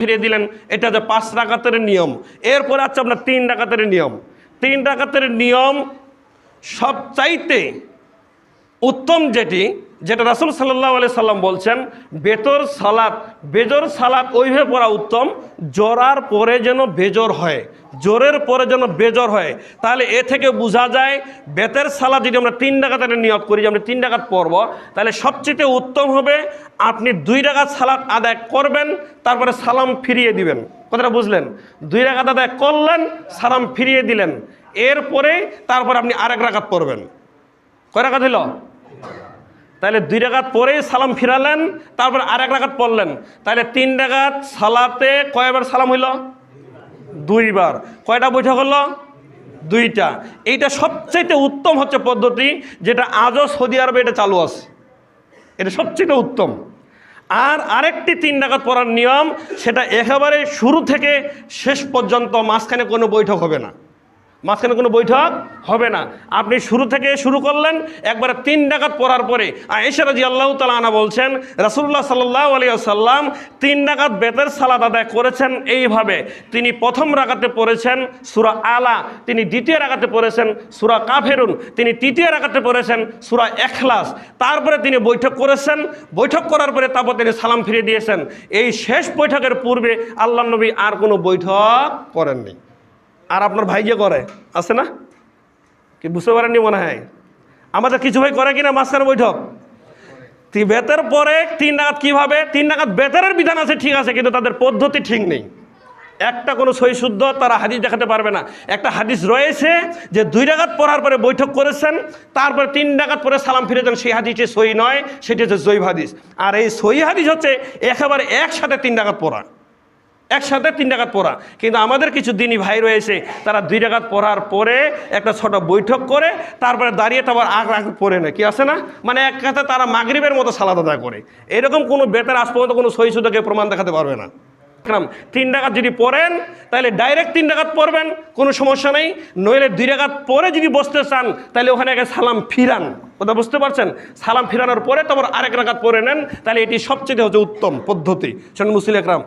ফিরিয়ে দিলেন, এটা যে 5 রাকাতের নিয়ম। এরপরে আছে আপনার 3 রাকাতের নিয়ম। 3 রাকাতের নিয়ম সবচাইতে উত্তম যেটা রাসূল সাল্লাল্লাহু আলাইহি সাল্লাম বলছেন, বেজর সালাত ওইভাবে পড়া উত্তম জোরার পরে যেন বেজর হয়, জোরের পরে যেন বেজর হয়। তাহলে এ থেকে বোঝা যায় বেতের সালাত যদি আমরা 3 রাকাতের নিয়ত করি যে আমরা 3 রাকাত পড়ব, তাহলে সবচেয়ে উত্তম হবে আপনি 2 রাকাত সালাত আদায় করবেন, তারপরে সালাম ফিরিয়ে দিবেন। কথাটা বুঝলেন? 2 রাকাত আদায় করলেন, সালাম ফিরিয়ে দিলেন, এরপরে তারপর আপনি আরেক রাকাত পড়বেন। কয় রাকাত হইল? তাহলে 2 রাকাত পরেই সালাম ফিরালেন, তারপর আরেক রাকাত পড়লেন। তাহলে 3 রাকাত সালাতে কয়বার সালাম হইল? 2 বার। কয়টা বৈঠক হলো? 2টা। এইটা সবচেয়ে উত্তম হচ্ছে পদ্ধতি, যেটা আজও সৌদি আরবে এটা চালু আছে, এটা সবচেয়ে উত্তম। আর আরেকটি 3 রাকাত পড়ার নিয়ম, সেটা একেবারে শুরু থেকে শেষ পর্যন্ত মাঝখানে কোনো বৈঠক হবে না, মাঝখানে কোনো বৈঠক হবে না। আপনি শুরু থেকে শুরু করলেন, একবারে 3 রাকাত পড়ার পরে আয়েশা রাদিয়াল্লাহু তাআলা আনহা বলছেন রাসূলুল্লাহ সাল্লাল্লাহু আলাইহি ওয়াসাল্লাম 3 রাকাত বেতের সালাত আদায় করেছেন এইভাবে। তিনি প্রথম রাকাতে পড়েছেন সূরা আলা, তিনি দ্বিতীয় রাকাতে পড়েছেন সূরা কাফিরুন, তিনি তৃতীয় রাকাতে পড়েছেন সূরা ইখলাস। তারপরে তিনি বৈঠক করেছেন, বৈঠক করার পরে তারপর তিনি সালাম ফিরিয়ে দিয়েছেন। এই শেষ বৈঠকের পূর্বে আল্লাহর নবী আর কোনো বৈঠক করেননি। আর আপনার ভাই যে করে আছে না, কি বুঝতে পারেননি মনে হয়? আমাদের কিছু ভাই করে কিনা মাঝখানে বৈঠক? বেতের পরে 3 রাকাত কীভাবে? 3 রাকাত বেতের বিধান আছে ঠিক আছে, কিন্তু তাদের পদ্ধতি ঠিক নেই। একটা কোনো সহি শুদ্ধ তারা হাদিস দেখাতে পারবে না। একটা হাদিস রয়েছে যে 2 রাকাত পড়ার পরে বৈঠক করেছেন, তারপরে 3 রাকাত পরে সালাম ফিরেছেন, সেই হাদিসটি সহি নয়, সেটি হচ্ছে জয়ীফ হাদিস। আর এই সহি হাদিস হচ্ছে একেবারে একসাথে 3 রাকাত পড়া, একসাথে 3 রাকাত পড়া। কিন্তু আমাদের কিছু দিনী ভাই রয়েছে, তারা 2 রাকাত পড়ার পরে একটা ছোট বৈঠক করে তারপরে দাঁড়িয়ে তারপর আগ রাকাত পড়ে নেয়, কি আছে না, মানে এক কথায় তারা মাগরিবের মতো সালাত আদায় করে। এরকম কোনো বেতের আজ পর্যন্ত কোনো সহি শুদ্ধকে প্রমাণ দেখাতে পারবে না। 3 রাকাত যদি পড়েন তাহলে ডাইরেক্ট 3 রাকাত পড়বেন, কোনো সমস্যা নেই। নইলে 2 রাকাত পরে যদি বসতে চান তাহলে ওখানে আগে সালাম ফিরান। কথা বুঝতে পারছেন? সালাম ফিরানোর পরে তারপর আরেক রাকাত পড়ে নেন, তাহলে এটি সবচেয়ে হচ্ছে উত্তম পদ্ধতি। শোনেন মুসলিম একরাম,